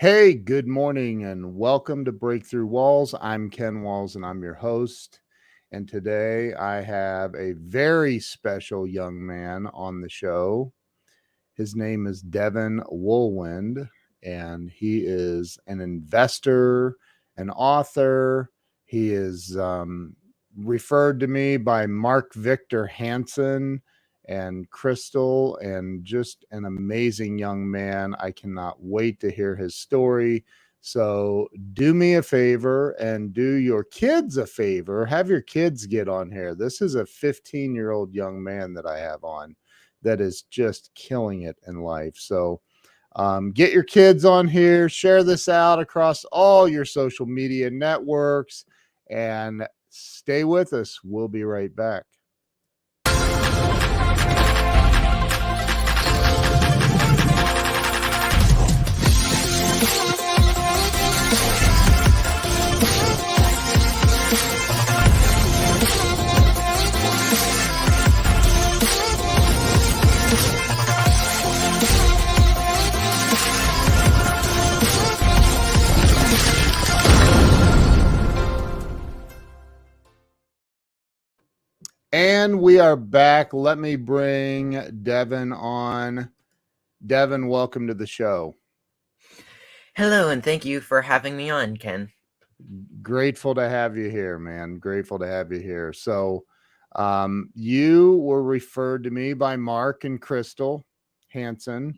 Hey, good morning and welcome to Breakthrough Walls. I'm Ken Walls and I'm your host. And today I have a very special young man on the show. His name is Deven Wohlwend, and he is an investor, an author. He is referred to me by Mark Victor Hansen and Crystal, and just an amazing young man. I cannot wait to hear his story. So do me a favor and do your kids a favor. Have your kids get on here. This is a 15-year-old young man that I have on that is just killing it in life. So get your kids on here, share this out across all your social media networks, and stay with us. We'll be right back. And we are back. Let me bring Deven on. Deven, welcome to the show. Hello, and thank you for having me on, Ken. Grateful to have you here, man. Grateful to have you here. So, you were referred to me by Mark and Crystal Hansen,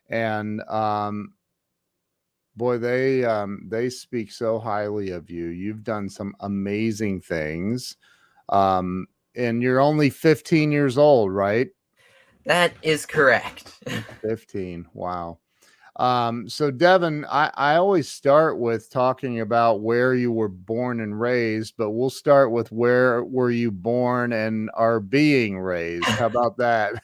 and boy, they speak so highly of you. You've done some amazing things, and you're only 15 years old, right? That is correct. 15. Wow. So Deven, I always start with talking about where you were born and raised, but we'll start with where were you born and are being raised. How about that?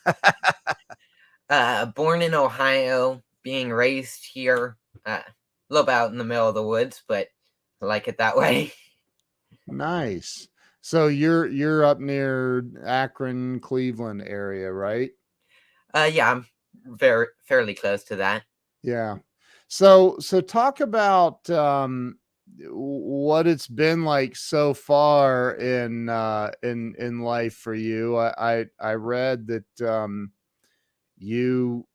Born in Ohio, being raised here, a little bit out in the middle of the woods, but I like it that way. Nice. So you're up near Akron, Cleveland area, right? Yeah, I'm fairly close to that. Yeah. So talk about what it's been like so far in life for you. I read that you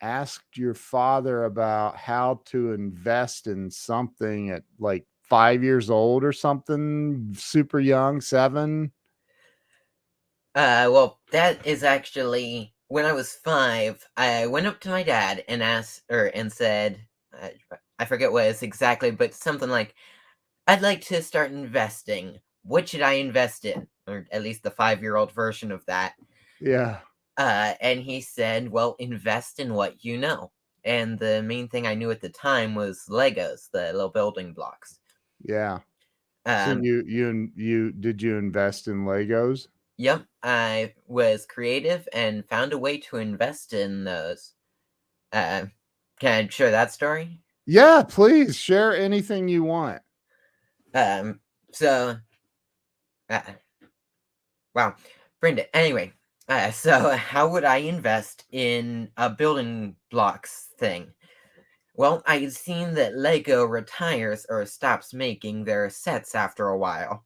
asked your father about how to invest in something at like 5 years old or something, super young, 7. Well, that is actually when I was 5. I went up to my dad and said, I forget what it's exactly, but something like, "I'd like to start investing. What should I invest in?" Or at least the 5-year-old version of that. Yeah. And he said, "Well, invest in what you know." And the main thing I knew at the time was Legos, the little building blocks. Yeah. So Um, you did you invest in Legos? yep, I was creative and found a way to invest in those. Uh, can I share that story? Yeah, please share anything you want. Um, so, uh, wow, Brenda. Anyway, so how would I invest in a building blocks thing? Well, I had seen that Lego retires or stops making their sets after a while.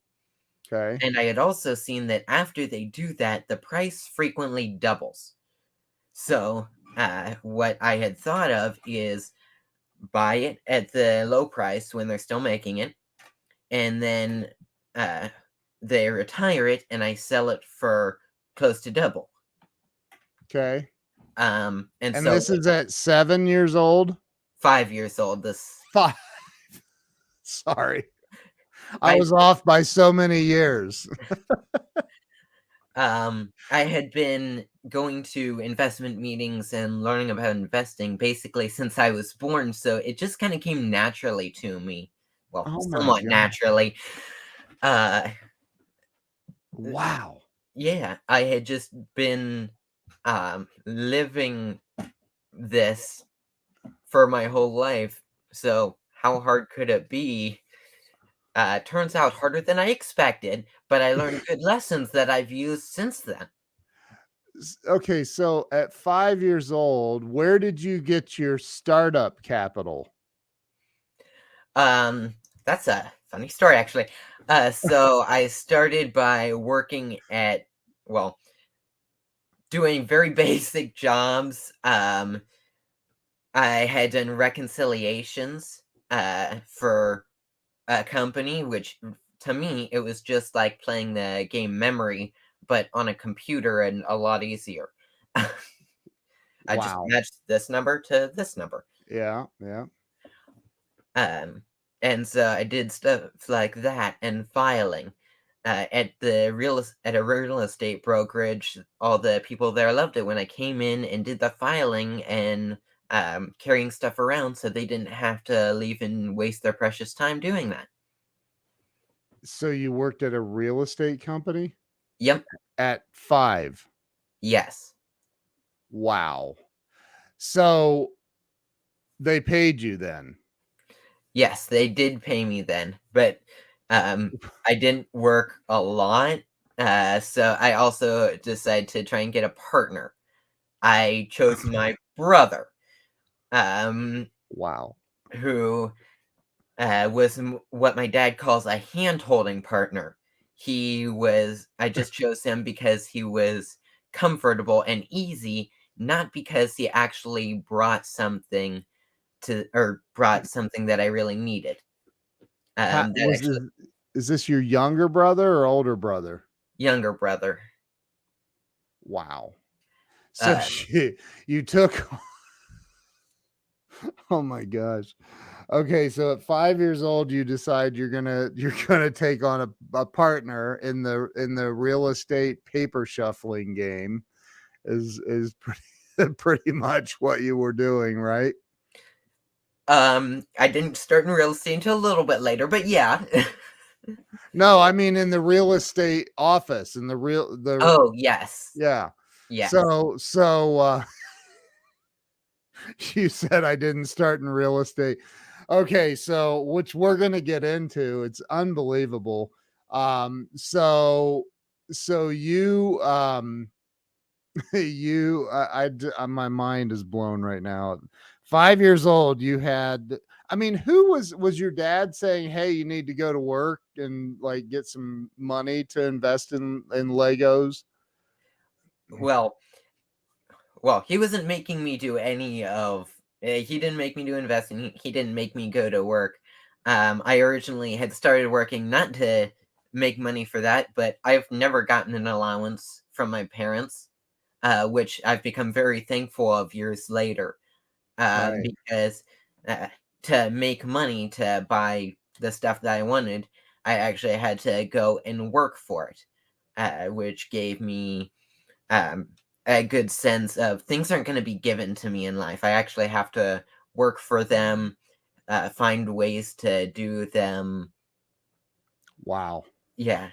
Okay. And I had also seen that after they do that, the price frequently doubles. So, what I had thought of is buy it at the low price when they're still making it, and then uh, they retire it, and I sell it for close to double. Okay. And And so this is at 7 years old? 5 years old. This 5. Sorry. I I was off by so many years. I had been going to investment meetings and learning about investing basically since I was born, so it just kind of came naturally to me. Well, Oh my somewhat god. naturally. Uh, Wow. yeah, I had just been living this for my whole life. So how hard could it be? Turns out harder than I expected, but I learned good lessons that I've used since then. Okay, so at 5 years old, where did you get your startup capital? That's a funny story, actually. So I started by working at, well, doing very basic jobs. I had done reconciliations for a company, which to me it was just like playing the game Memory, but on a computer and a lot easier. I just Wow. matched this number to this number. Yeah, yeah. Um, and so I did stuff like that and filing. At a real estate brokerage, all the people there loved it when I came in and did the filing and carrying stuff around, so they didn't have to leave and waste their precious time doing that. So you worked at a real estate company Yep. at 5. Yes. Wow. So they paid you then. Yes, they did pay me then, but I didn't work a lot. So I also decided to try and get a partner. I chose my brother, um, Wow. who was what my dad calls a hand-holding partner. I just chose him because he was comfortable and easy, not because he actually brought something that I really needed. How That was actually this is this your younger brother or older brother? younger brother. Wow. So Um, you took oh my gosh. Okay, so at 5 years old, you decide you're gonna take on a partner in the real estate paper shuffling game is pretty pretty much what you were doing, right? I didn't start in real estate until a little bit later, but yeah. No, I mean in the real estate office, in the Oh, yes. yeah. Yes. So you said I didn't start in real estate. Okay, so which we're gonna get into. It's unbelievable. So you my mind is blown right now. 5 years old, you had. I mean, who was your dad saying, "Hey, you need to go to work and like get some money to invest in Legos"? Well well, he wasn't making me do any of he didn't make me do investing, he didn't make me go to work. I originally had started working not to make money for that, but I've never gotten an allowance from my parents, which I've become very thankful of years later. Right. Because uh, to make money to buy the stuff that I wanted, I actually had to go and work for it, which gave me um, a good sense of things aren't going to be given to me in life. I actually have to work for them, find ways to do them. Wow. Yeah.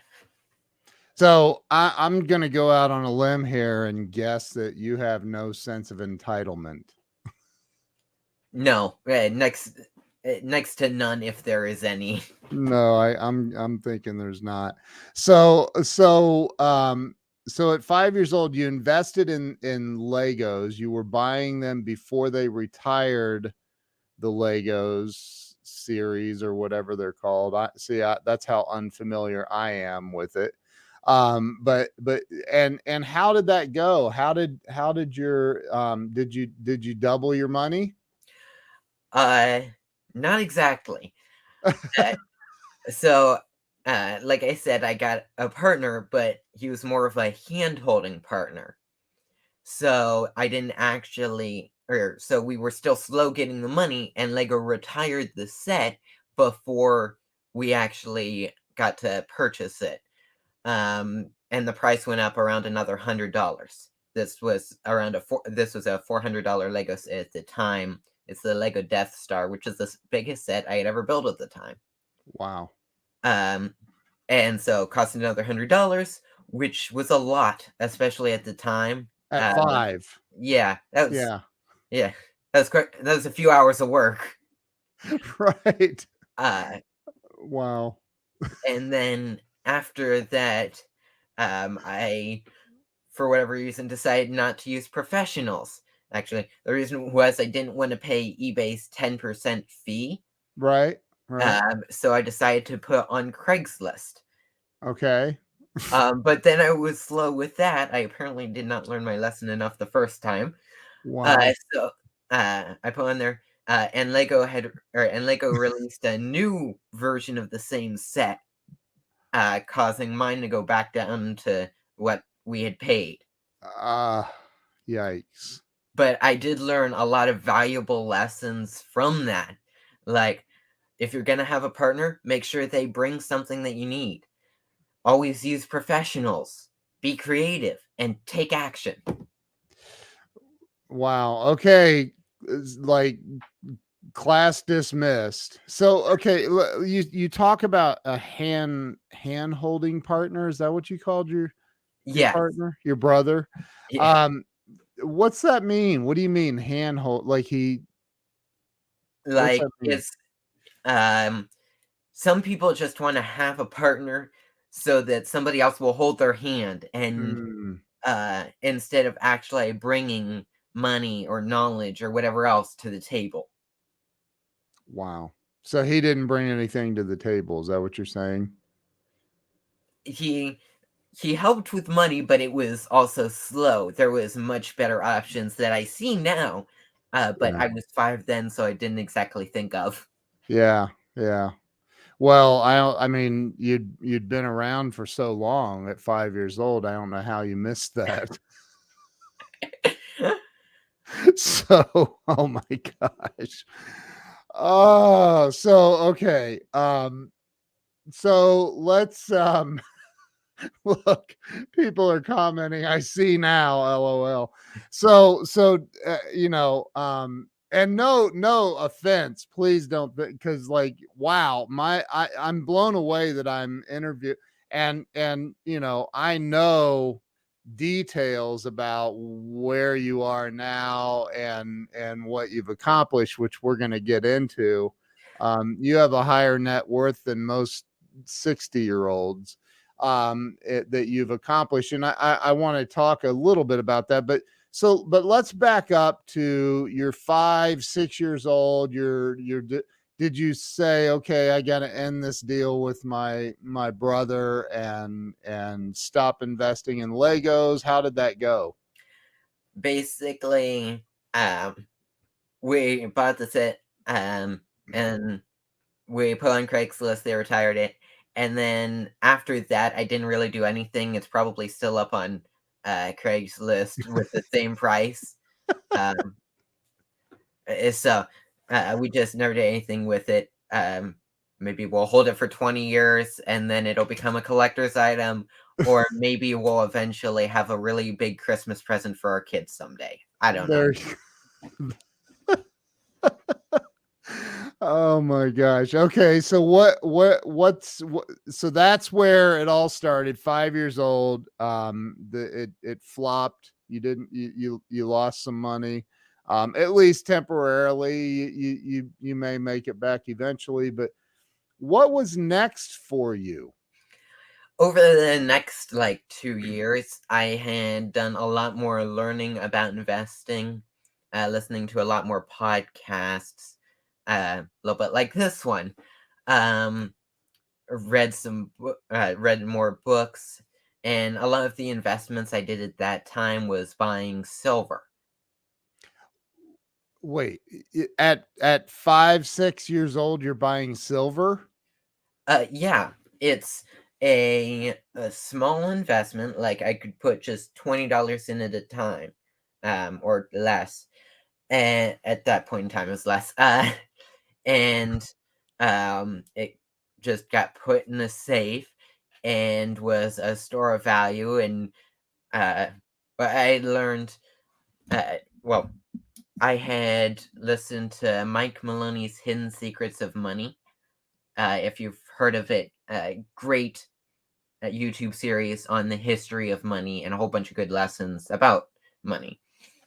So I'm gonna go out on a limb here and guess that you have no sense of entitlement. No. Next to none, if there is any. No, I'm thinking there's not. So at 5 years old, you invested in Legos. You were buying them before they retired the Legos series or whatever they're called. That's how unfamiliar I am with it. But and how did that go? How did your did you double your money? Uh, Not exactly. Uh, So, like I said, I got a partner, but he was more of a hand-holding partner. So I didn't actually, or so we were still slow getting the money, and Lego retired the set before we actually got to purchase it. And the price went up around another $100. This was a $400 Lego set at the time. It's the Lego Death Star, which is the biggest set I had ever built at the time. Wow. Um, and so it cost another $100, which was a lot, especially at the time. At Uh, 5. yeah, Yeah. yeah, that was quick. That was a few hours of work. Right. Uh, Wow. and then after that, I, for whatever reason, decided not to use professionals. Actually, the reason was I didn't want to pay eBay's 10% fee. Right. Right. So I decided to put on Craigslist. Okay. But then I was slow with that. I apparently did not learn my lesson enough the first time. Wow. So I put on there, and Lego released a new version of the same set, causing mine to go back down to what we had paid. Ah, yikes. But I did learn a lot of valuable lessons from that. Like, if you're gonna have a partner, make sure they bring something that you need. Always use professionals. Be creative and take action. Wow. Okay. It's like class dismissed. So, okay, you talk about a hand holding partner. Is that what you called your Yes, partner, your brother? yeah. Um, what's that mean? What do you mean hand hold? Like what's Like, that mean? it's, um some people just wanna have a partner so that somebody else will hold their hand and, Mm, instead of actually bringing money or knowledge or whatever else to the table. wow. So he didn't bring anything to the table. Is that what you're saying? He he helped with money, but it was also slow. There was much better options that I see now, but Yeah. I was 5 then, so I didn't exactly think of. Yeah. Yeah. Well, I mean, you'd been around for so long at 5 years old. I don't know how you missed that. So, oh my gosh. Oh, so okay. So let's look, people are commenting. I see now, LOL. And no offense, please don't, because like, wow, I'm blown away that I'm interviewed, and I know details about where you are now and what you've accomplished, which we're going to get into. You have a higher net worth than most 60-year-olds that you've accomplished. And I want to talk a little bit about that. But let's back up to you're 5, 6 years old. Did you say, okay, I got to end this deal with my brother and stop investing in Legos? How did that go? Basically, we bought the set, and we put on Craigslist, they retired it, and then after that, I didn't really do anything. It's probably still up on, Craigslist with the same price. Um, so, we just never did anything with it. Maybe we'll hold it for 20 years, and then it'll become a collector's item, or maybe we'll eventually have a really big Christmas present for our kids someday. I don't know. There. Oh my gosh. Okay, so so that's where it all started. 5 years old. It flopped. You didn't you lost some money. At least temporarily. You may make it back eventually, but what was next for you? Over the next, like, 2 years, I had done a lot more learning about investing, listening to a lot more podcasts, a little bit like this one. Um, read more books, and a lot of the investments I did at that time was buying silver. Wait, at 5, 6 years old, you're buying silver? Yeah, it's a small investment, like, I could put just $20 in at a time, or less. And at that point in time, it was less. And it just got put in a safe and was a store of value. And but I learned, well, I had listened to Mike Maloney's Hidden Secrets of Money. If you've heard of it, great YouTube series on the history of money and a whole bunch of good lessons about money.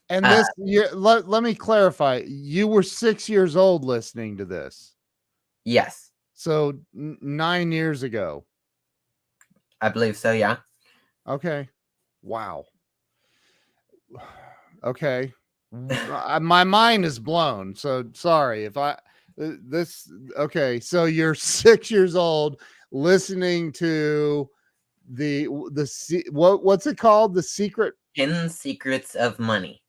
And Uh, let me clarify. You were 6 years old listening to this. yes, So 9 years ago. I believe so. Yeah. Okay. Wow. Okay. My mind is blown. So sorry if I This okay. So you're 6 years old, listening to what's it called? The secret. Hidden Secrets of Money.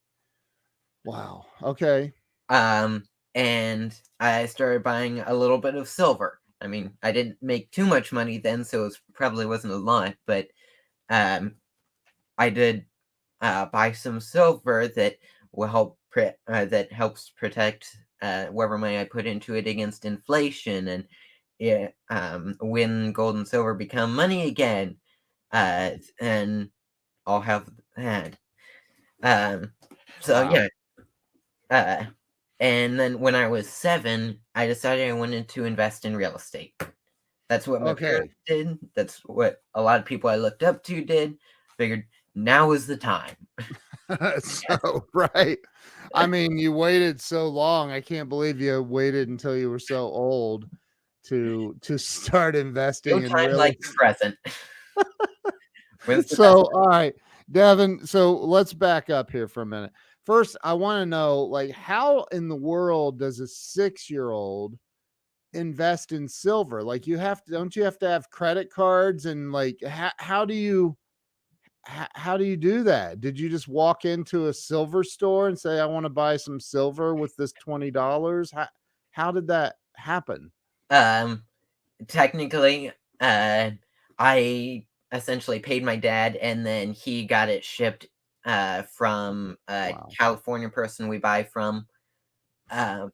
Wow. Okay. And I started buying a little bit of silver. I mean, I didn't make too much money then, so it probably wasn't a lot, but I did buy some silver that will help that helps protect whatever money I put into it against inflation, and when gold and silver become money again, and I'll have that. So Wow. yeah, and then when I was 7, I decided I wanted to invest in real estate. That's what my Okay. parents did. That's what a lot of people I looked up to did. Figured now is the time. So right. I mean, you waited so long. I can't believe you waited until you were so old to start No investing in time real like the estate. present. When's the best So, all right, Devin. So let's back up here for a minute. First, I want to know, like, how in the world does a 6-year-old invest in silver? Like, don't you have to have credit cards? And like, how do you do that? Did you just walk into a silver store and say, I want to buy some silver with this $20? How did that happen? time? Technically, I essentially paid my dad, and then he got it shipped from a Wow. California person we buy from. Um,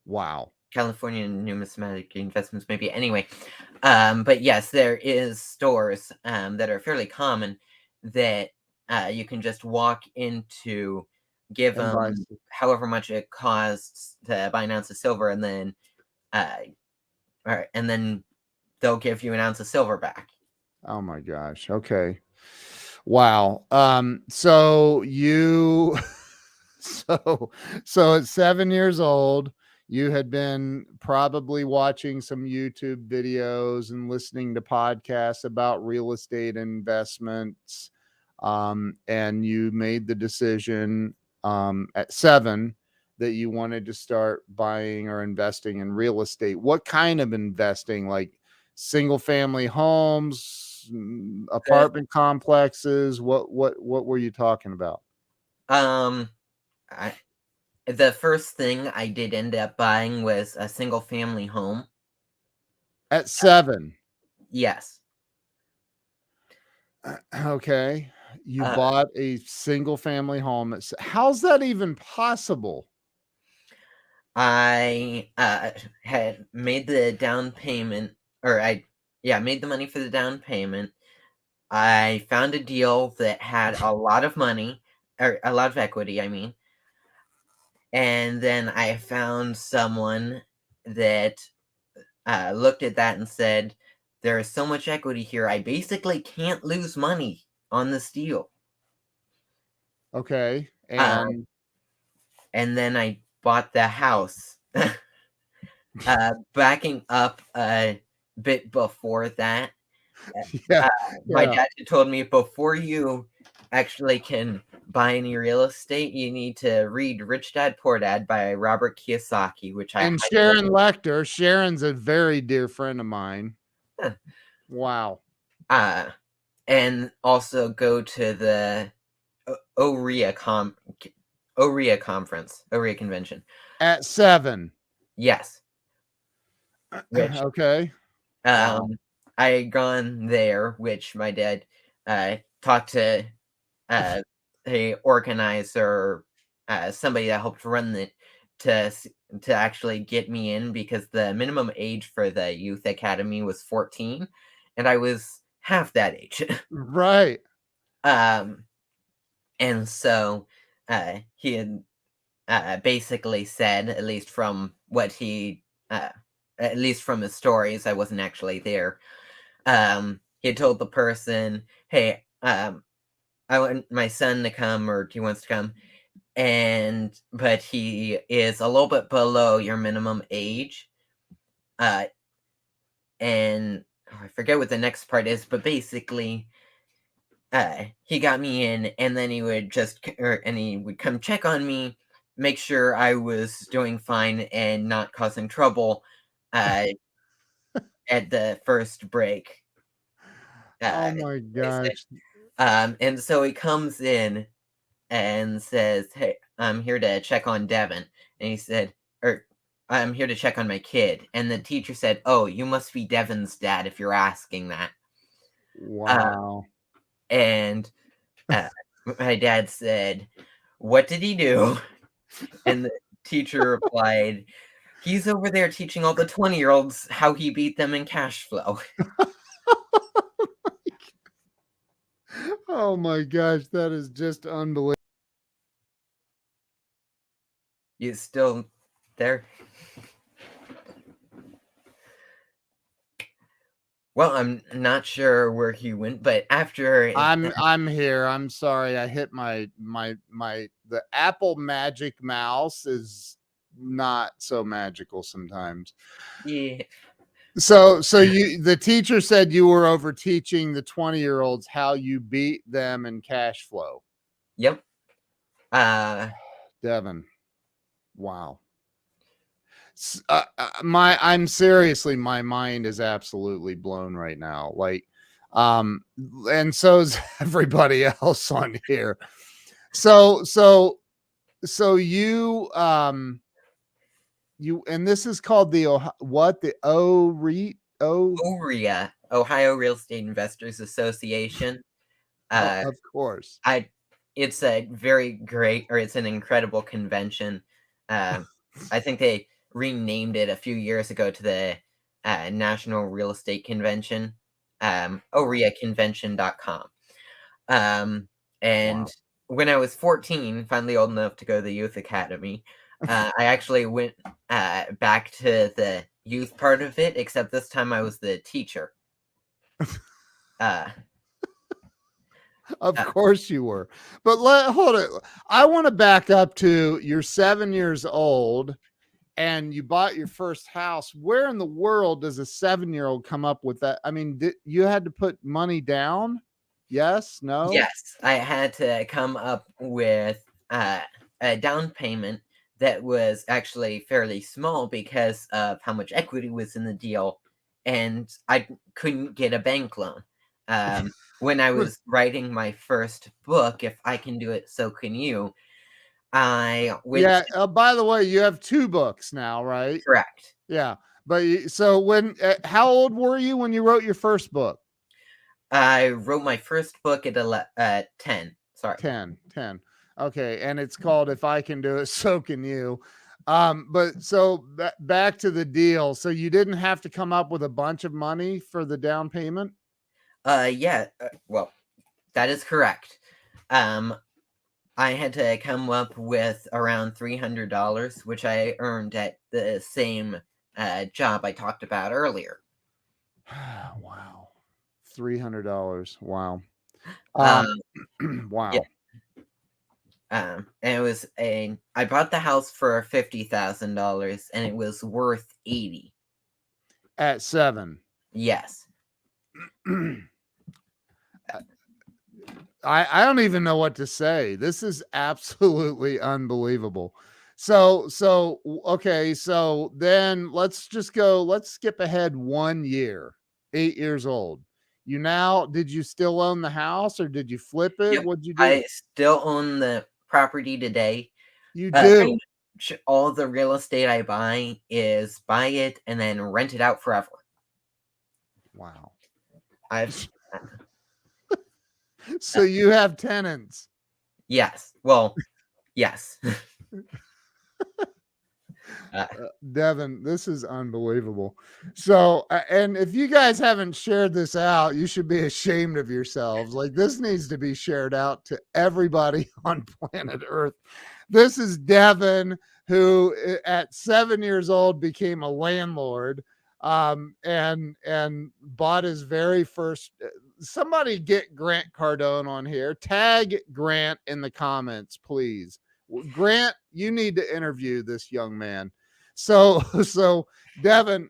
Wow. California Numismatic Investments, maybe. Anyway, but yes, there is stores that are fairly common that you can just walk into, give And buy them however much it costs to buy an ounce of silver, and then uh, and then they'll give you an ounce of silver back. Oh my gosh. Okay. Wow. So you so so at 7 years old, you had been probably watching some YouTube videos and listening to podcasts about real estate investments. And you made the decision at 7 that you wanted to start buying or investing in real estate. What kind of investing? Like single family homes, The, apartment complexes? What were you talking about? um, I, the first thing I did end up buying was a single family home. At 7. Yes. Okay. You Uh, bought a single family home. How's that even possible? I had made the down payment, or made the money for the down payment. I found a deal that had a lot of money, or a lot of equity, I mean. And then I found someone that looked at that and said, there is so much equity here, I basically can't lose money on this deal. Okay. Uh, And and then I bought the house. Backing up a bit before that, yeah, uh, my yeah. dad had told me, before you actually can buy any real estate, you need to read Rich Dad Poor Dad by Robert Kiyosaki, which I And highly Sharon Lecter. Sharon's a very dear friend of mine. recommend. Wow. Uh, and also go to the OREA OREA conference, OREA convention. At 7. Yes, which Okay. Wow. um, I had gone there, which my dad talked to uh, a organizer, somebody that helped run it to actually get me in, because the minimum age for the youth academy was 14, and I was half that age. Right. um, and so he had basically said, at least from his stories, I wasn't actually there. He had told the person, "Hey, I want my son to come, or he wants to come, but he is a little bit below your minimum age." Uh, and I forget what the next part is, but basically, he got me in, and then he would and he would come check on me make sure I was doing fine and not causing trouble at the first break. Oh my They say. gosh. And so he comes in and says, "Hey, I'm here to check on Devin." And he said, or "I'm here to check on my kid." And the teacher said, "Oh, you must be Devin's dad if you're asking that." Uh, Wow. and uh, my dad said, "What did he do?" And the teacher replied, "He's over there teaching all the 20-year-olds how he beat them in cash flow." Oh my gosh, that is just unbelievable. You still there? Well, I'm not sure where he went, but after I'm here. I'm sorry. I hit the Apple Magic Mouse is not so magical sometimes. yeah, So the teacher said you were over teaching the 20-year-olds how you beat them in cash flow. yep. Uh, Devin. Wow. I'm seriously, my mind is absolutely blown right now. Like, um, and so is everybody else on here. So, so, so you, and this is called the what the OREA, Ohio Real Estate Investors Association. Uh, of course. I it's a very great, or it's an incredible convention. I think they renamed it a few years ago to the National Real Estate Convention, oreaconvention.com. And Wow. when I was 14, finally old enough to go to the youth academy, I actually went back to the youth part of it, except this time I was the teacher. Uh, Of uh, course you were. But hold it. I want to back up to you're 7 years old and you bought your first house. Where in the world does a 7-year-old come up with that? I mean, you had to put money down? Yes, no? yes, I had to come up with a down payment that was actually fairly small because of how much equity was in the deal, and I couldn't get a bank loan. When I was writing my first book, If I Can Do It, So Can You, I went Yeah. to By the way, you have two books now, right? correct. Yeah. But so how old were you when you wrote your first book? I wrote my first book at 10. Sorry. 10. Okay. And it's called If I Can Do It, So Can You. But so back to the deal. So you didn't have to come up with a bunch of money for the down payment? Yeah. Well, that is correct. Um, I had to come up with around $300, which I earned at the same job I talked about earlier. Wow. $300. Wow. Um, Um, yeah, wow. and it was I bought the house for $50,000, and it was worth 80. At 7. Yes. I don't even know what to say. This is absolutely unbelievable. So okay, so then let's skip ahead 1 year. 8 years old. Did you still own the house or did you flip it? Yep. What'd you do? I still own the property today. You Pretty do. much all the real estate I buy it and then rent it out forever. Wow. I've So you have tenants. yes. Well, yes. uh, Devin, this is unbelievable. So, and if you guys haven't shared this out, you should be ashamed of yourselves. Like, this needs to be shared out to everybody on planet Earth. This is Devin, who at 7 years old became a landlord, and bought his very first. Somebody get Grant Cardone on here. Tag Grant in the comments, please. Grant, you need to interview this young man. So Devin,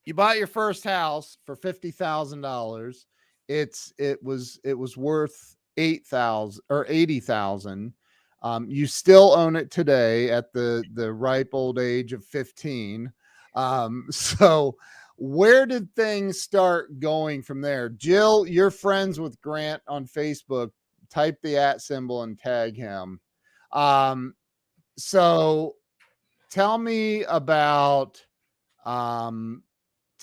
you bought your first house for $50,000. It was worth 8,000 or 80,000. You still own it today at the ripe old age of 15. So where did things start going from there? Jill, you're friends with Grant on Facebook. Type the @ symbol and tag him. So tell me about um,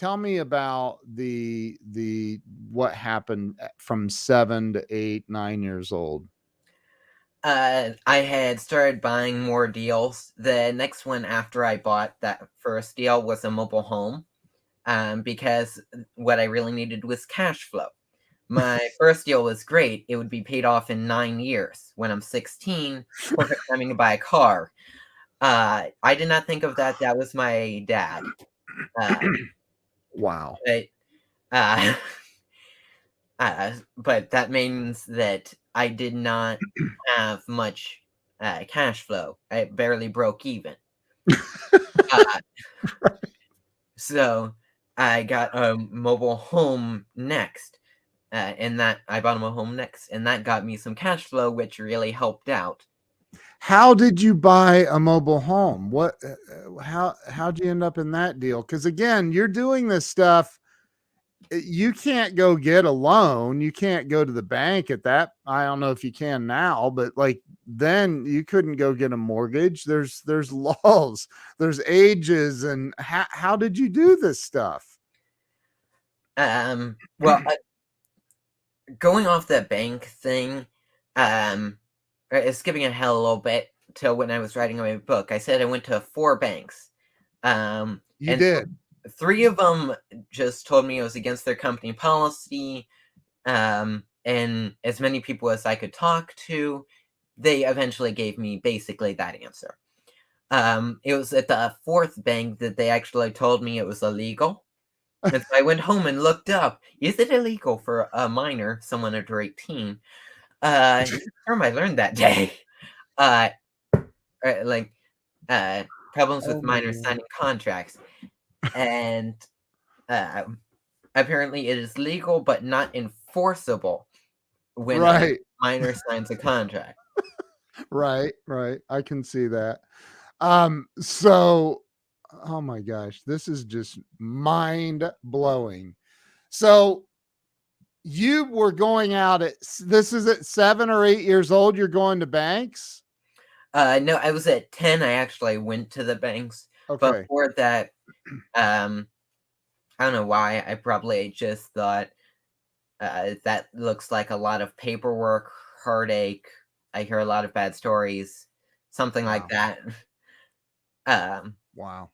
the what happened from 7 to 8, 9 years old. I had started buying more deals. The next one after I bought that first deal was a mobile home, because what I really needed was cash flow. My first deal was great. It would be paid off in 9 years. When I'm 16, perfect timing to buy a car. I did not think of that. That was my dad. Wow. But, uh, but that means that I did not have much cash flow. I barely broke even. Uh, so I got a mobile home next, and that I bought a home next, and that got me some cash flow, which really helped out. How did you buy a mobile home? What how'd you end up in that deal? Because again, you're doing this stuff. You can't go get a loan. You can't go to the bank at that. I don't know if you can now, but like then you couldn't go get a mortgage. There's laws, there's ages, and how did you do this stuff? Well, going off the bank thing, skipping ahead a little bit to when I was writing my book, I said I went to 4 banks. You And did. 3 of them just told me it was against their company policy. And as many people as I could talk to, they eventually gave me basically that answer. It was at the 4th bank that they actually told me it was illegal. And so I went home and looked up, is it illegal for a minor, someone under 18? Term I learned that day. Uh, like, problems with minors signing contracts. And apparently it is legal but not enforceable when a Right. minor signs a contract. Right. I can see that. So oh my gosh, this is just mind blowing. So you were going out at this is at 7 or 8 years old. You're going to banks. No, I was at 10. I actually went to the banks. Okay. Before that, I don't know why. I probably just thought that looks like a lot of paperwork, heartache. I hear a lot of bad stories, something Wow. like that. Wow.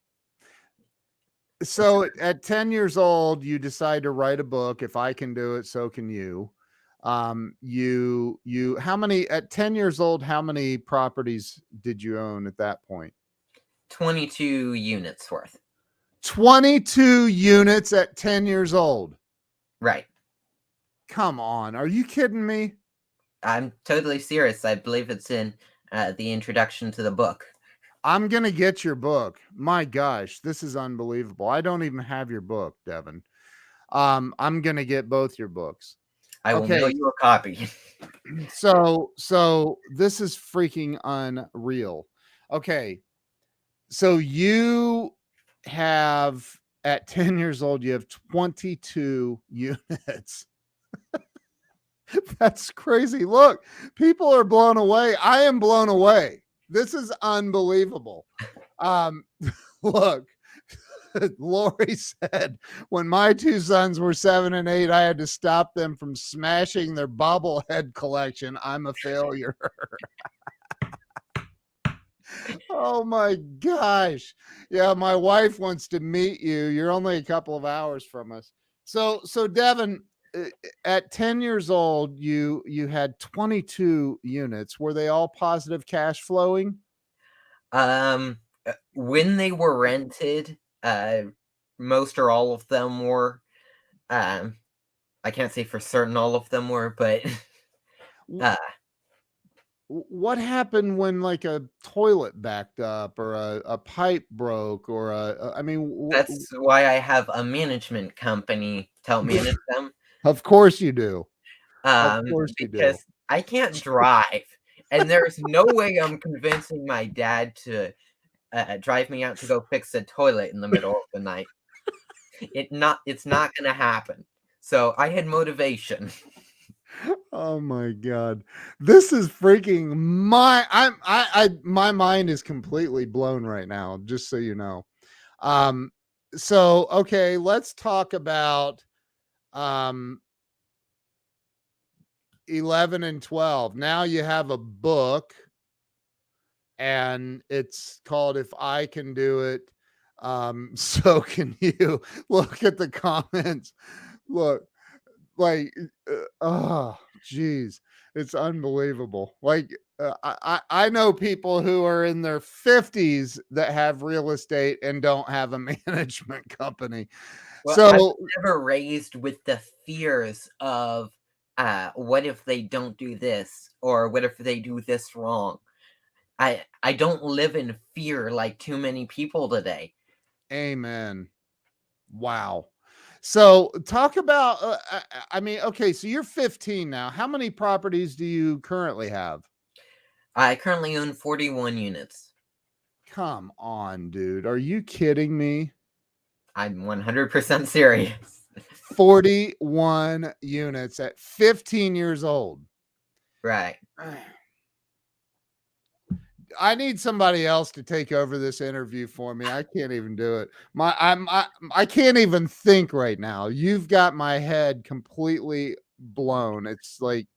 So at 10 years old, you decide to write a book. If I can do it, so can you. You how many at 10 years old, how many properties did you own at that point? 22 units worth. 22 units at 10 years old. Right. Come on. Are you kidding me? I'm totally serious. I believe it's in the introduction to the book. I'm going to get your book. My gosh, this is unbelievable. I don't even have your book, Deven. I'm going to get both your books. I will mail you a copy. So this is freaking unreal. Okay. So you have at 10 years old, you have 22 units. That's crazy. Look, people are blown away. I am blown away. This is unbelievable. Look, Lori said, when my 2 sons were 7 and 8, I had to stop them from smashing their bobblehead collection. I'm a failure. Oh my gosh. Yeah, my wife wants to meet you. You're only a couple of hours from us. So Deven, at 10 years old, you had 22 units. Were they all positive cash flowing? When they were rented, most or all of them were. I can't say for certain all of them were, but what happened when like a toilet backed up or a pipe broke or I mean, that's why I have a management company to help manage them. Of course you do. Of course you do. Because I can't drive. And there's no way I'm convincing my dad to drive me out to go fix a toilet in the middle of the night. It's not gonna happen. So I had motivation. Oh my god. This is freaking my mind is completely blown right now, just so you know. Um so okay, let's talk about um 11 and 12. Now you have a book and it's called If I Can Do It, so can you. Look at the comments. Look, like, oh, geez, it's unbelievable. Like, I know people who are in their 50s that have real estate and don't have a management company. Well, I was So, never raised with the fears of, what if they don't do this, or what if they do this wrong? I don't live in fear like too many people today. amen. Wow. So, talk about, I mean, okay, so you're 15 now. How many properties do you currently have? I currently own 41 units. Come on, dude. Are you kidding me? I'm 100% serious. 41 units at 15 years old. Right. I need somebody else to take over this interview for me. I can't even do it. I can't even think right now. You've got my head completely blown. It's like,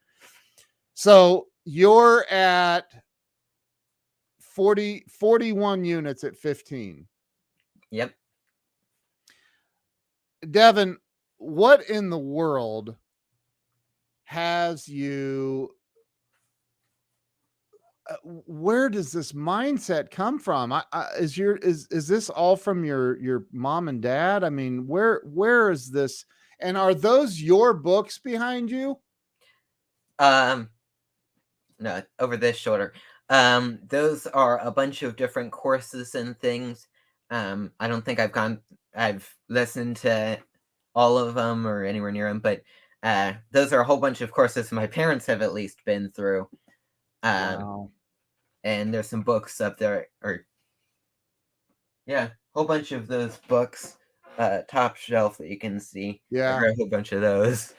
so you're at 41 units at 15. Yep. Deven, what in the world has you where does this mindset come from? Is this all from your mom and dad? I mean, where is this? And are those your books behind you? Um, no, over this shoulder. Those are a bunch of different courses and things. I don't think I've listened to all of them or anywhere near them, but those are a whole bunch of courses my parents have at least been through. Um, Wow. and there's some books up there, or yeah, a whole bunch of those books, top shelf that you can see. I Yeah. read a whole bunch of those.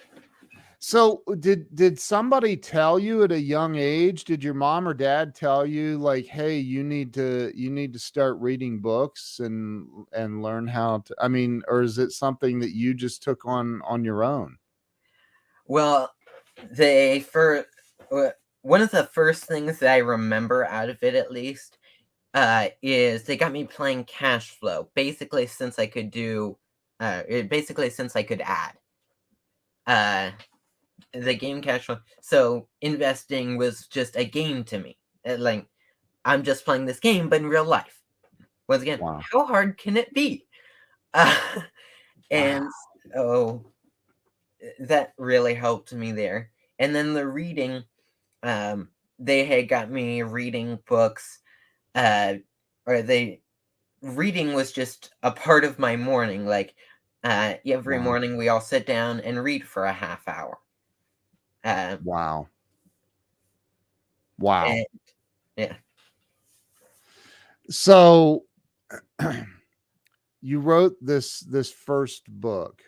So did somebody tell you at a young age? Did your mom or dad tell you like, hey, you need to start reading books and learn how to, I mean, or is it something that you just took on your own? Well, they for one of the first things that I remember out of it, at least, is they got me playing cash flow. Basically since I could add. Uh, the game cash flow. So investing was just a game to me. Like I'm just playing this game, but in real life. Once again, Wow. how hard can it be? Uh, Wow. and so that really helped me there. And then the reading, they had got me reading books, uh, or they reading was just a part of my morning. Like every Wow. morning, we all sit down and read for a half hour. Uh, Wow. Wow. and yeah, So you wrote this first book.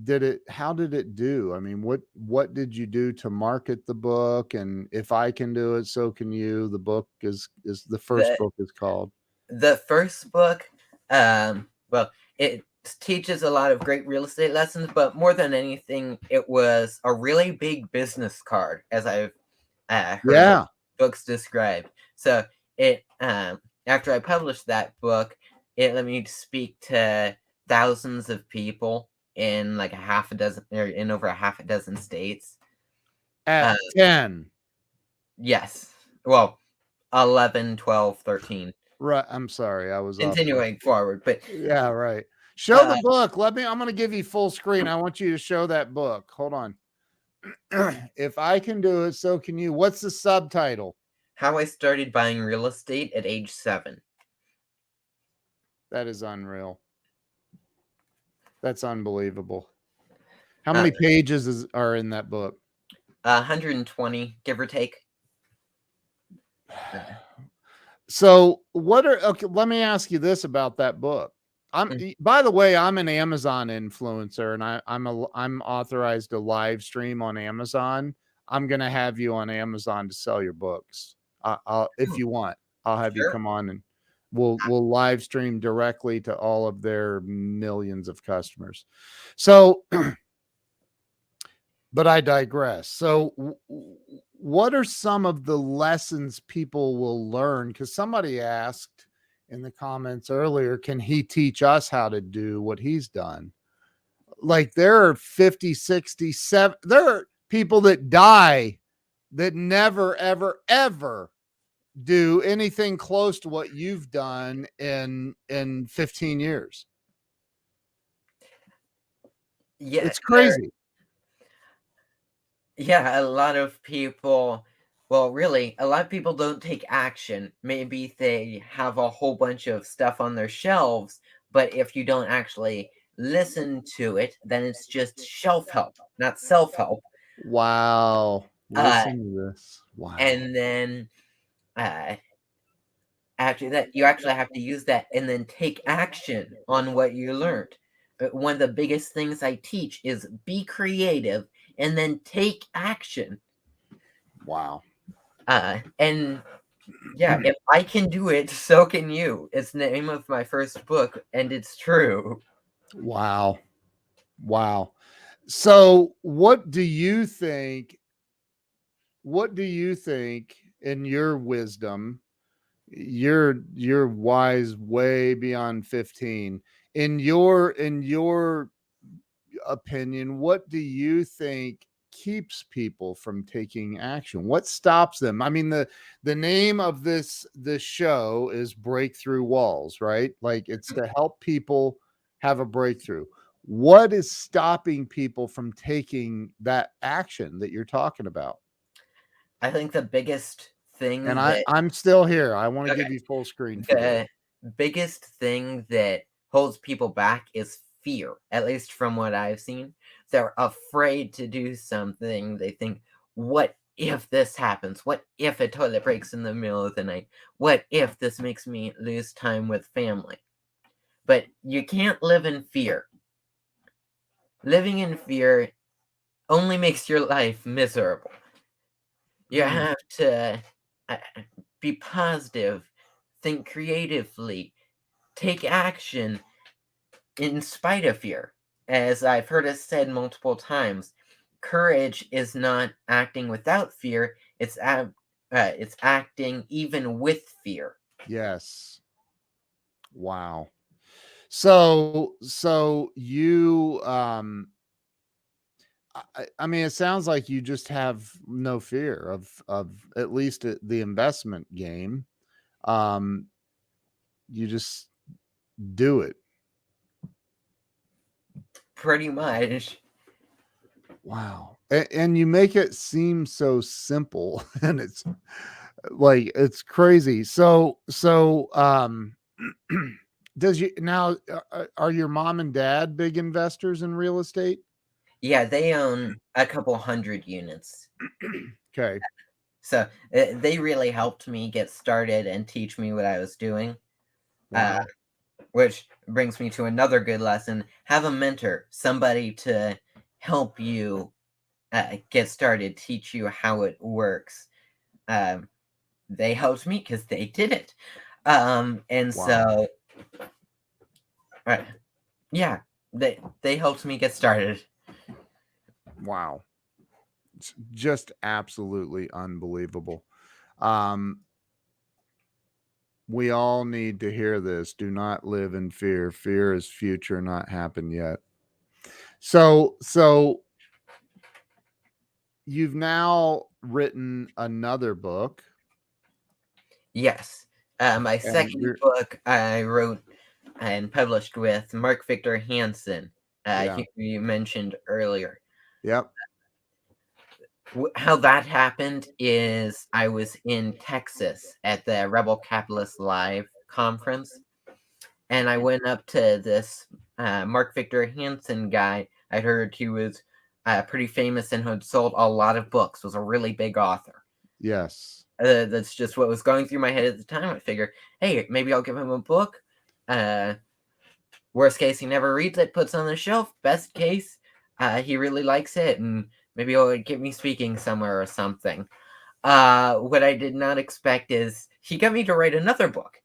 Did it how did it do? I mean, what did you do to market the book? And If I Can Do It, So Can You. The book is the first the book is called. the first book, well, it teaches a lot of great real estate lessons, but more than anything, it was a really big business card, as I've heard Yeah. books described. So it after I published that book, it let me speak to thousands of people in like a half a dozen or in over a half a dozen states. At Uh, 10. yes. Well, 11, 12, 13. Right. I'm sorry. I was off. Continuing forward, but Yeah, right. Show the uh, book. I'm going to give you full screen. I want you to show that book. Hold on. If I Can Do It, So Can You. What's the subtitle? how I started buying real estate at age 7. That is unreal. That's unbelievable. How Uh, many pages are in that book? 120, give or take. So what are okay, let me ask you this about that book. Mm. By the way, I'm an Amazon influencer and I'm authorized to live stream on Amazon. I'm going to have you on Amazon to sell your books. If Oh, you want, I'll have you sure. come on and we'll live stream directly to all of their millions of customers. So, but I digress. So, what are some of the lessons people will learn? Because somebody asked in the comments earlier, can he teach us how to do what he's done? Like there are 50, 67, there are people that die that never, ever, ever do anything close to what you've done in 15 years. Yeah, It's crazy. yeah, a lot of people, well, really, a lot of people don't take action. Maybe they have a whole bunch of stuff on their shelves, but if you don't actually listen to it, then it's just shelf help, not self help. Wow. Uh, Listen to this. Wow. and then uh, after that, you actually have to use that and then take action on what you learned. One of the biggest things I teach is be creative and then take action. Wow. And yeah, if I can do it, so can you. It's the name of my first book, and it's true. Wow. Wow. So, what do you think in your wisdom, you're wise way beyond 15. In your opinion, what do you think keeps people from taking action? What stops them? I mean, the name of this show is Breakthrough Walls, right? Like it's to help people have a breakthrough. What is stopping people from taking that action that you're talking about? I think the biggest And thing that I'm still here. I want to okay, give you full screen for this. the biggest thing that holds people back is fear, at least from what I've seen. They're afraid to do something. They think, what if this happens? What if a toilet breaks in the middle of the night? What if this makes me lose time with family? But you can't live in fear. Living in fear only makes your life miserable. You Hmm. have to uh, be positive, think creatively, take action in spite of fear. As I've heard it said multiple times, courage is not acting without fear, it's acting even with fear. Yes. Wow. So you I mean, it sounds like you just have no fear of at least the investment game. Um, you just do it. Pretty much. Wow. And you make it seem so simple and it's like it's crazy. So does you now are your mom and dad big investors in real estate? Yeah, they own a couple hundred units. Okay. So they really helped me get started and teach me what I was doing. Uh, Wow. which brings me to another good lesson: have a mentor, somebody to help you get started, teach you how it works. Um, they helped me because they did it, and Wow. so uh, yeah, they helped me get started. Wow. It's just absolutely unbelievable. Um, we all need to hear this. Do not live in fear. Fear is future, not happen yet. So you've now written another book, Yes, my and second you're book I wrote and published with Mark Victor Hansen, yeah, who you mentioned earlier. yep, How that happened is I was in Texas at the Rebel Capitalist Live conference, and I went up to this Mark Victor Hansen guy. I'd heard he was pretty famous and had sold a lot of books, was a really big author. yes, That's just what was going through my head at the time. I figure, hey, maybe I'll give him a book. Worst case, he never reads it, puts it on the shelf. Best case, he really likes it, and maybe he'll get me speaking somewhere or something. What I did not expect is he got me to write another book.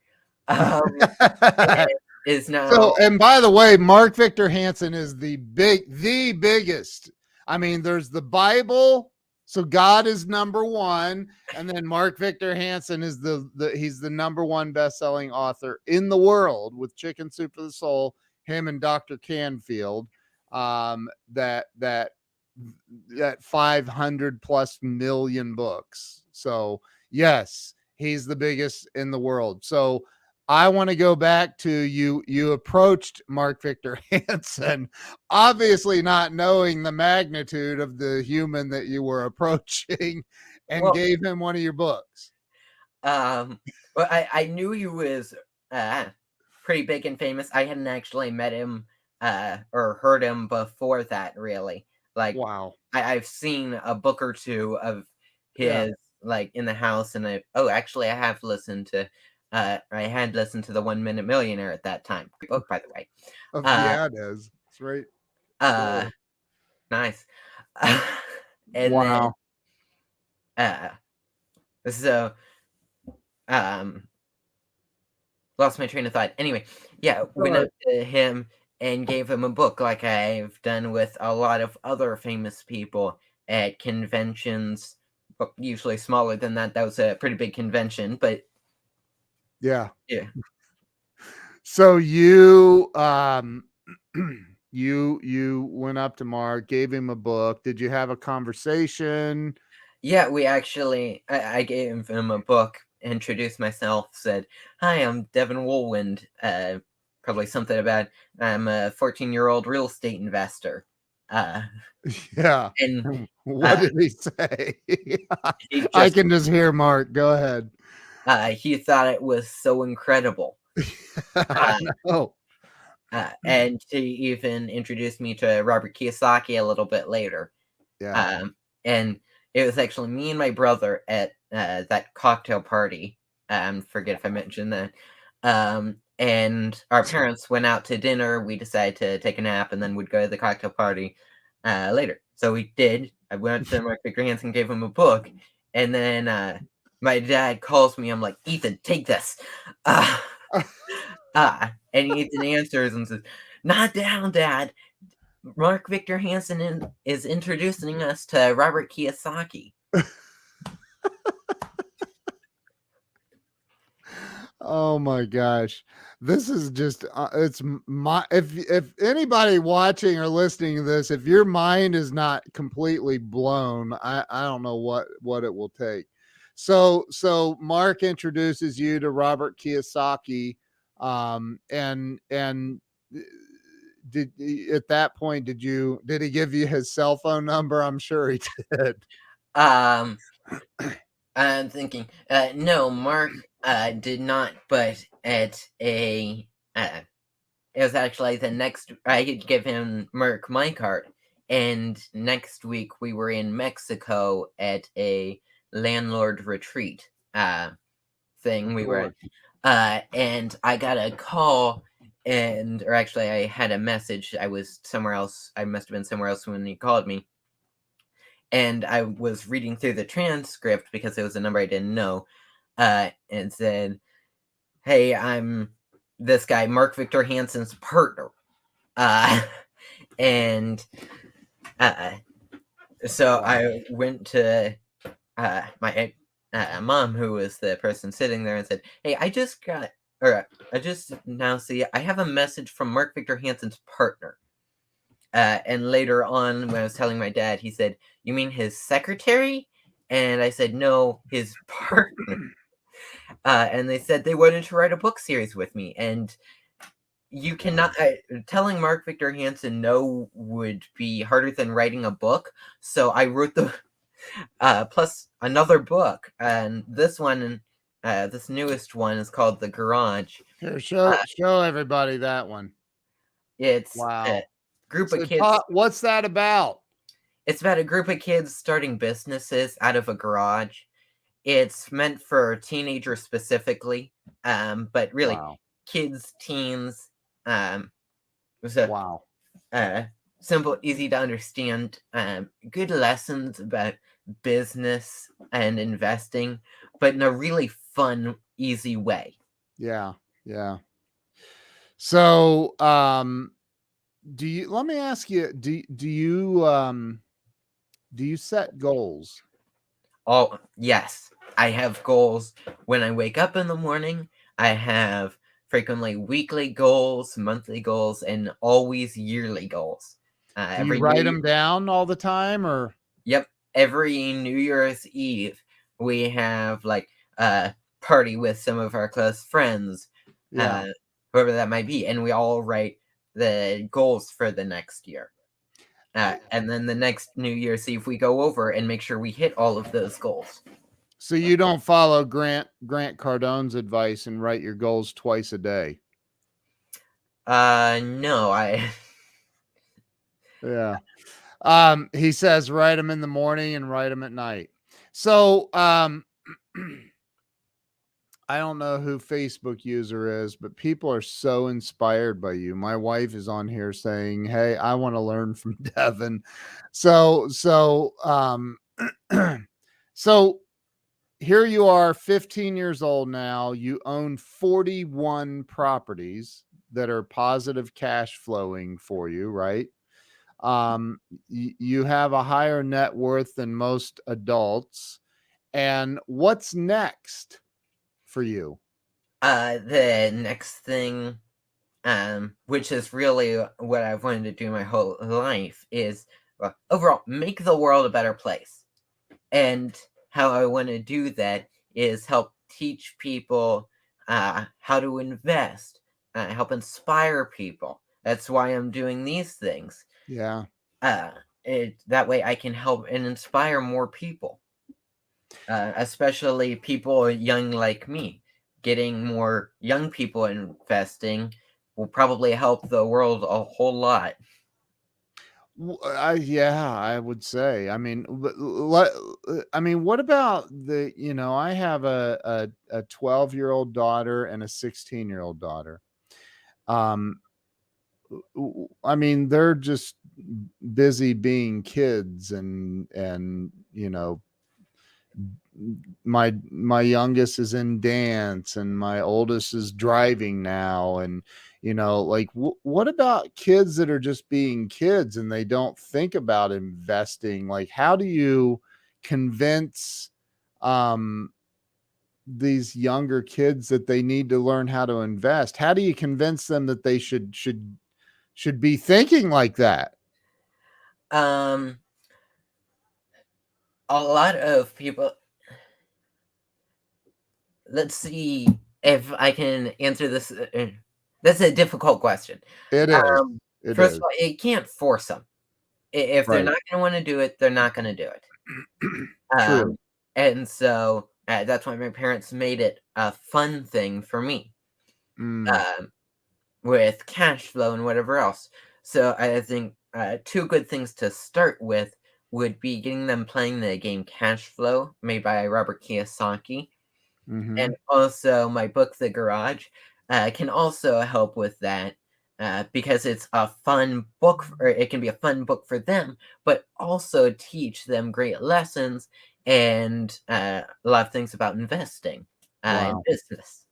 It is now. So, and by the way, Mark Victor Hansen is the biggest. I mean, there's the Bible, so God is number one, and then Mark Victor Hansen is he's the number one best-selling author in the world with Chicken Soup for the Soul. Him and Dr. Canfield, that 500 plus million books. So yes, he's the biggest in the world. So I want to go back to you. You approached Mark Victor Hansen, obviously not knowing the magnitude of the human that you were approaching, and gave him one of your books. Well, I knew he was pretty big and famous. I hadn't actually met him or heard him before that, really. Like, wow. I've seen a book or two of his, like, in the house, and actually, I have listened to. I had listened to the 1 Minute Millionaire at that time. Great book, by the way. Yeah, it is. It's right. Nice. And wow. Then, so, lost my train of thought. Anyway, yeah, went up to him and gave him a book, like I've done with a lot of other famous people at conventions. Usually smaller than that. That was a pretty big convention, but yeah. So you you went up to Mark, gave him a book. Did you have a conversation? Yeah, we actually I gave him a book, introduced myself, said, "Hi, I'm Deven Wohlwend." Probably something about I'm a 14-year-old real estate investor. Yeah. And what did he say? I just can just hear Mark. Go ahead. He thought it was so incredible. I know. And he even introduced me to Robert Kiyosaki a little bit later. Yeah. And it was actually me and my brother at that cocktail party. Forget if I mentioned that. And our parents went out to dinner. We decided to take a nap and then we'd go to the cocktail party later. So we did. I went to Mark Victor Hansen, gave him a book, and then my dad calls me. I'm like, Ethan, take this. And Ethan answers and says, "Not down, Dad. Mark Victor Hansen is introducing us to Robert Kiyosaki." Oh my gosh. This is just it's my if anybody watching or listening to this, if your mind is not completely blown, I don't know what it will take. So Mark introduces you to Robert Kiyosaki, and did at that point did he give you his cell phone number? I'm sure he did. I'm thinking, no, Mark did not, but at a it was actually the next I could give him Mark my card, and next week we were in Mexico at a landlord retreat thing. We were and I got a call, or actually I had a message. I was somewhere else. I must have been somewhere else when he called me. And I was reading through the transcript because it was a number I didn't know, and said, "Hey, I'm this guy, Mark Victor Hansen's partner." And so Wow. I went to my mom, who was the person sitting there, and said, "Hey, I just now see I have a message from Mark Victor Hansen's partner." And later on, when I was telling my dad, he said, "You mean his secretary?" And I said, "No, his partner." And they said they wanted to write a book series with me. And you cannot, telling Mark Victor Hansen no would be harder than writing a book. So I wrote plus another book. And this one, this newest one is called The Garage. Here, show everybody that one. It's Wow. Group So of kids. what's that about? It's about a group of kids starting businesses out of a garage, It's meant for teenagers specifically, but really Wow. kids, teens. So Wow. simple, easy to understand, good lessons about business and investing, but in a really fun, easy way. Yeah. Yeah. So, let me ask you, do you set goals? Oh, yes, I have goals when I wake up in the morning. I have frequently weekly goals, monthly goals, and always yearly goals. Do you Every New write Year, them down all the time or? yep, every New Year's Eve, we have like a party with some of our close friends, Yeah. uh, whoever that might be, and we all write the goals for the next year. And then the next New Year's Eve, we go over and make sure we hit all of those goals. So you don't follow Grant Cardone's advice and write your goals twice a day. No, I Yeah. He says write them in the morning and write them at night. So, I don't know who Facebook user is, but people are so inspired by you. My wife is on here saying, "Hey, I want to learn from Deven." So, so here you are, 15 years old now. You own 41 properties that are positive cash flowing for you, right? You have a higher net worth than most adults. And what's next for you? the next thing, which is really what I've wanted to do my whole life, is overall make the world a better place. And how I want to do that is help teach people how to invest, help inspire people. That's why I'm doing these things. Yeah. Uh, that way I can help and inspire more people, especially people young like me. Getting more young people investing will probably help the world a whole lot. Yeah, I would say. I mean, I mean, what about I have a 12-year-old daughter and a 16-year-old daughter. Um, I mean, they're just busy being kids and my youngest is in dance and my oldest is driving now. And like what about kids that are just being kids and they don't think about investing? Like, how do you convince um these younger kids that they need to learn how to invest? How do you convince them that they should be thinking like that? Um, a lot of people. Let's see if I can answer this. That's a difficult question. It is. Um, It First of is. all, you can't force them. If they're Right. not going to want to do it, they're not going to do it. True. And so that's why my parents made it a fun thing for me, Mm, um, with cash flow and whatever else. So I think two good things to start with would be getting them playing the game Cash Flow, made by Robert Kiyosaki, and mhm. also my book, The Garage, can also help with that. Because it's a fun book, or it can be a fun book for them, but also teach them great lessons and a lot of things about investing and Wow. business.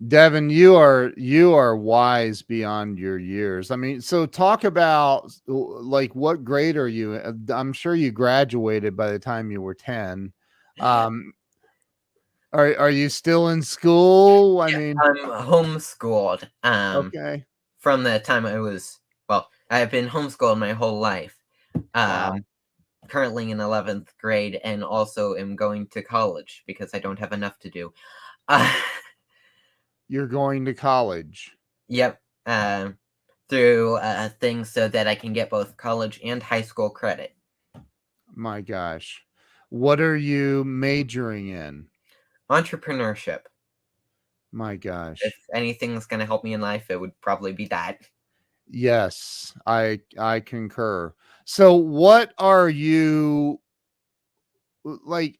Deven, you are wise beyond your years. I mean, so talk about like what grade are you? I'm sure you graduated by the time you were 10. Um, are you still in school? I mean, I'm homeschooled okay. from the time I was, well, I've been homeschooled my whole life. Wow. Um, Currently in 11th grade, and also am going to college because I don't have enough to do. Uh, You're going to college. yep. Through things so that I can get both college and high school credit. My gosh. What are you majoring in? Entrepreneurship. My If gosh. anything's going to help me in life, it would probably be that. Yes, I concur. So what are you like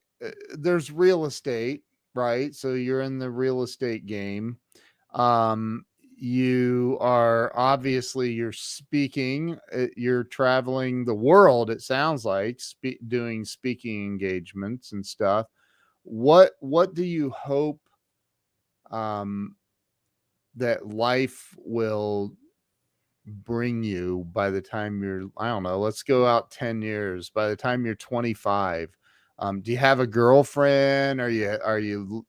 there's real estate, right? So you're in the real estate game. Um, you are obviously you're speaking, you're traveling the world. It sounds like doing speaking engagements and stuff. What do you hope um, that life will bring you by the time you're, I don't know, let's go out 10 years, by the time you're 25? Do you have a girlfriend? Are you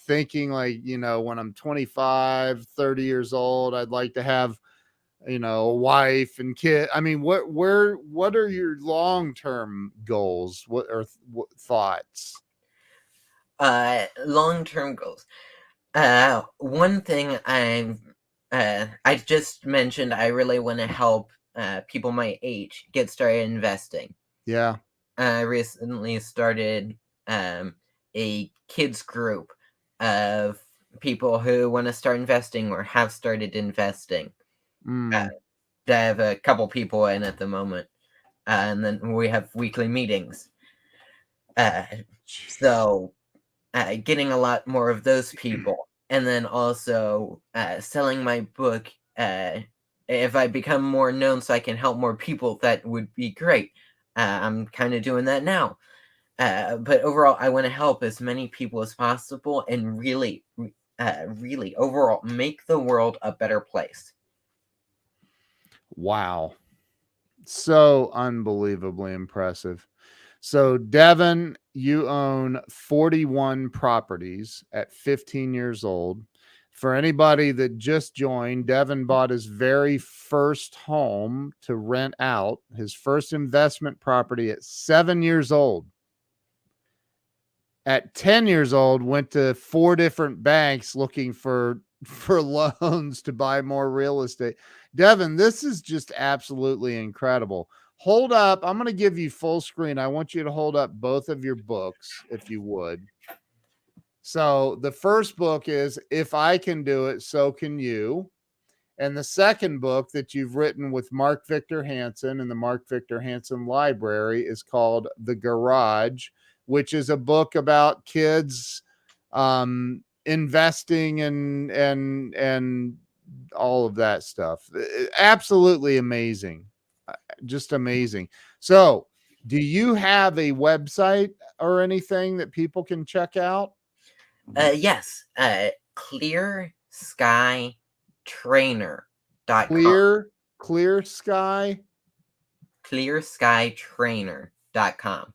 thinking like, when I'm 25, 30 years old, I'd like to have, a wife and kid? I mean, what are your long-term goals? What thoughts? Long-term goals. One thing I just mentioned, I really want to help people my age get started investing. Yeah. I recently started a kids group of people who want to start investing or have started investing. Uh, Mm. I have a couple people in at the moment, and then we have weekly meetings. Uh, so getting a lot more of those people, and then also selling my book. If I become more known, so I can help more people, that would be great. I'm kind of doing that now. But overall, I want to help as many people as possible, and really, overall, make the world a better place. Wow. So unbelievably impressive. So, Deven, you own 41 properties at 15 years old. For anybody that just joined, Deven bought his very first home to rent out, his first investment property at 7 years old. At 10 years old, went to 4 different banks looking for loans to buy more real estate. Deven, this is just absolutely incredible. Hold up. I'm going to give you full screen. I want you to hold up both of your books, if you would. So the first book is If I Can Do It, So Can You. And the second book that you've written with Mark Victor Hansen in the Mark Victor Hansen Library is called The Garage, which is a book about kids investing and all of that stuff. Absolutely amazing. Just amazing. So, do you have a website or anything that people can check out? Yes, clearskytrainer.com. Clear Sky. Clearskytrainer.com.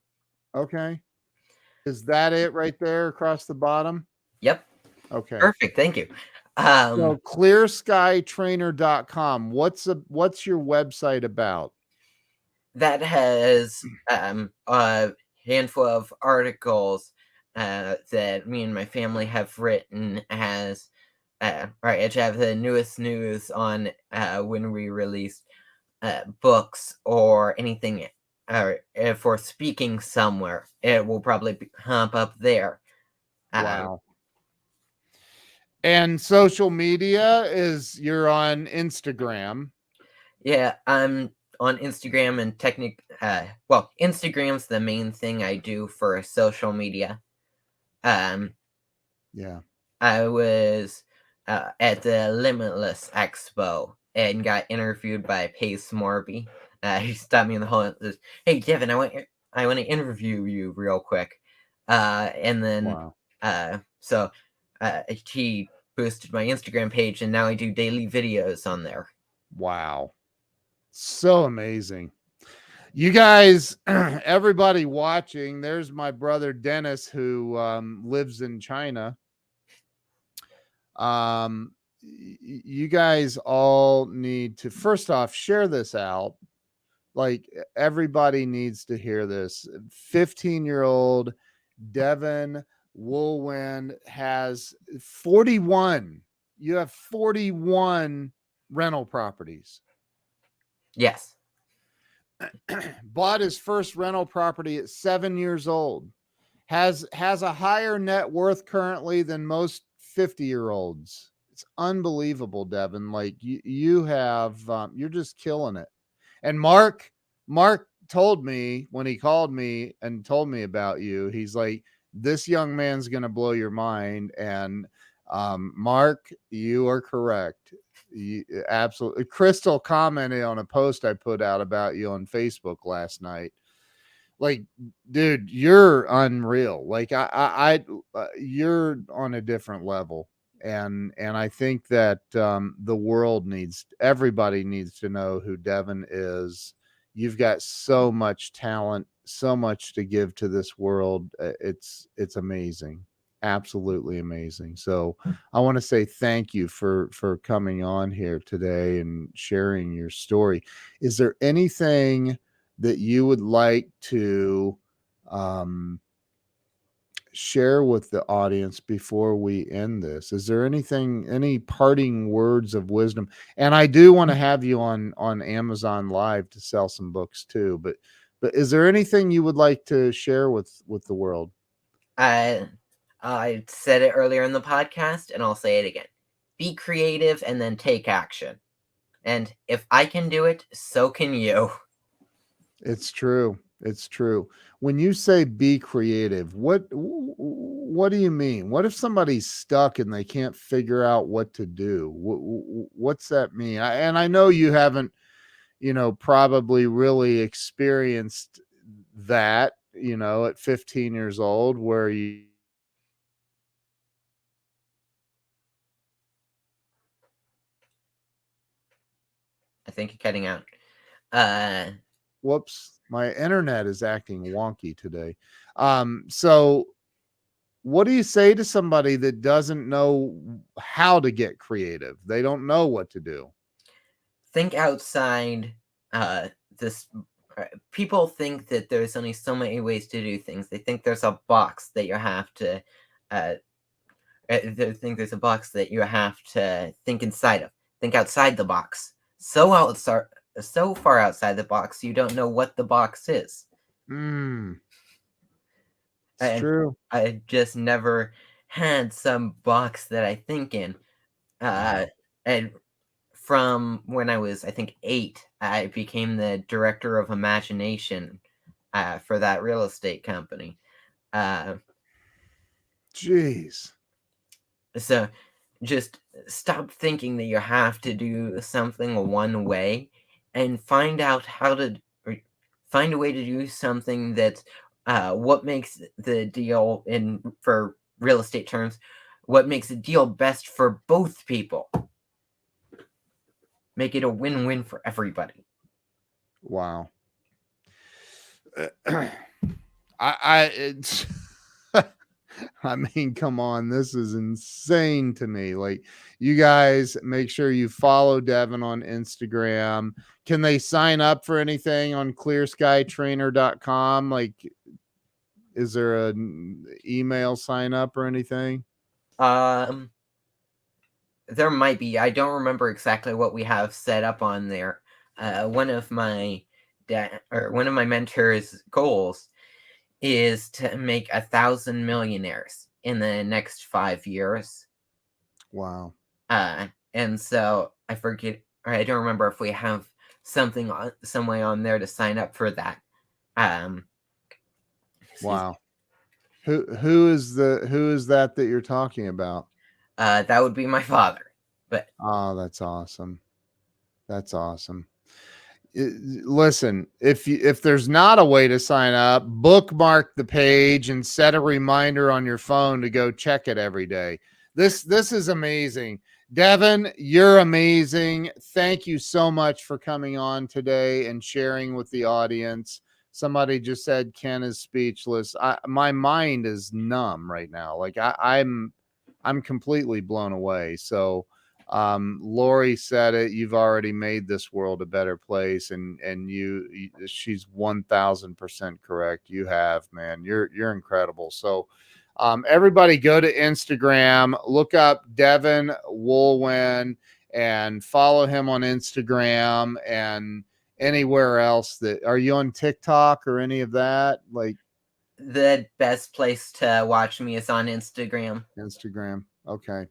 Okay. Is that it right there across the bottom? Yep. Okay. Perfect. Thank you. So clearskytrainer.com. What's your website about? That has a handful of articles that me and my family have written as right, to have the newest news on when we release books or anything, or if we're speaking somewhere, it will probably hump up there. Wow. And social media is you're on Instagram. Yeah, I'm on Instagram and Instagram's the main thing I do for social media. Yeah. I was at the Limitless Expo and got interviewed by Pace Morby. He stopped me in the hall and says, "Hey, Devin, I want to interview you real quick." And then Wow. so he boosted my Instagram page, and now I do daily videos on there. Wow. So amazing. You guys, everybody watching, there's my brother Dennis who lives in China. You guys all need to, first off, share this out. Like, everybody needs to hear this. 15-year-old Deven Wohlwend has 41. You have 41 rental properties. Yes. Bought his first rental property at 7 years old. Has a higher net worth currently than most 50-year-olds. It's unbelievable, Deven. Like, you have you're just killing it. And Mark told me when he called me and told me about you, he's like, this young man's going to blow your mind. And Mark, you are correct. You, absolutely. Crystal commented on a post I put out about you on Facebook last night. Like, dude, you're unreal. Like, you're on a different level, and I think that the world needs, everybody needs to know who Deven is. You've got so much talent, so much to give to this world. It's amazing, absolutely amazing. So I want to say thank you for coming on here today and sharing your story. Is there anything that you would like to um, share with the audience before we end this? Is there anything, any parting words of wisdom? And I do want to have you on Amazon Live to sell some books too. But is there anything you would like to share with the world? I I said it earlier in the podcast, and I'll say it again. Be creative and then take action. And if I can do it, so can you. It's true. It's true. When you say be creative, what do you mean? What if somebody's stuck and they can't figure out what to do? What's that mean? And I know you haven't, probably really experienced that, at 15 years old, where you, I think you're cutting out. Uh, whoops, my internet is acting wonky today. So what do you say to somebody that doesn't know how to get creative? They don't know what to do. think outside this. People think that there's only so many ways to do things. They think there's a box that you have to. They think there's a box that you have to think inside of. Think outside the box. So far outside the box, you don't know what the box is. It's And true. I just never had some box that I think in. Wow. And from when I was, I think, 8, I became the director of imagination for that real estate company. Uh, Jeez. so just stop thinking that you have to do something one way and find out how to find a way to do something that what makes the deal in for real estate terms, what makes a deal best for both people. Make it a win-win for everybody. Wow. It's I mean, come on, this is insane to me. Like, you guys make sure you follow Deven on Instagram. Can they sign up for anything on clearskytrainer.com? Like, is there an email sign up or anything? Um, there might be. I don't remember exactly what we have set up on there. One of my mentors' goals is to make 1,000 millionaires in the next 5 years. Wow. And so I forget, or I don't remember if we have something on some way on there to sign up for that. Wow. Who is that you're talking about? That would be my father. But Oh, that's awesome. That's awesome. Listen, if there's not a way to sign up, bookmark the page and set a reminder on your phone to go check it every day. This is amazing. Deven, you're amazing. Thank you so much for coming on today and sharing with the audience. Somebody just said Ken is speechless. My mind is numb right now. Like, I'm completely blown away. So Lori said it, you've already made this world a better place, and she's 1000% correct. You have, man. You're incredible. So everybody go to Instagram, look up Deven Wohlwend and follow him on Instagram and anywhere else. That are you on TikTok or any of that? Like, the best place to watch me is on Instagram. Instagram. Okay.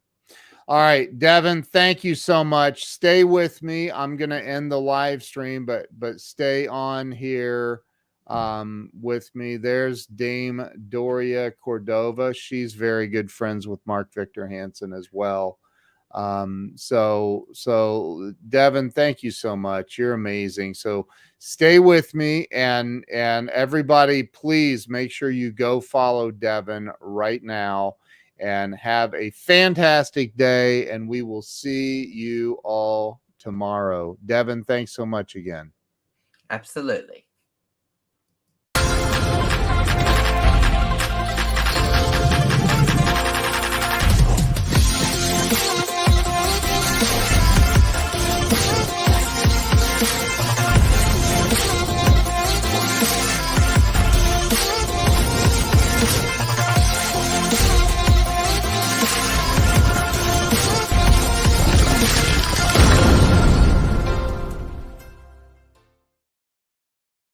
All right, Deven, thank you so much. Stay with me. I'm going to end the live stream, but stay on here with me. There's Dame Doria Cordova. She's very good friends with Mark Victor Hansen as well. So Deven, thank you so much. You're amazing. So stay with me, and everybody, please make sure you go follow Deven right now, and have a fantastic day, and we will see you all tomorrow. Deven, thanks so much again. Absolutely.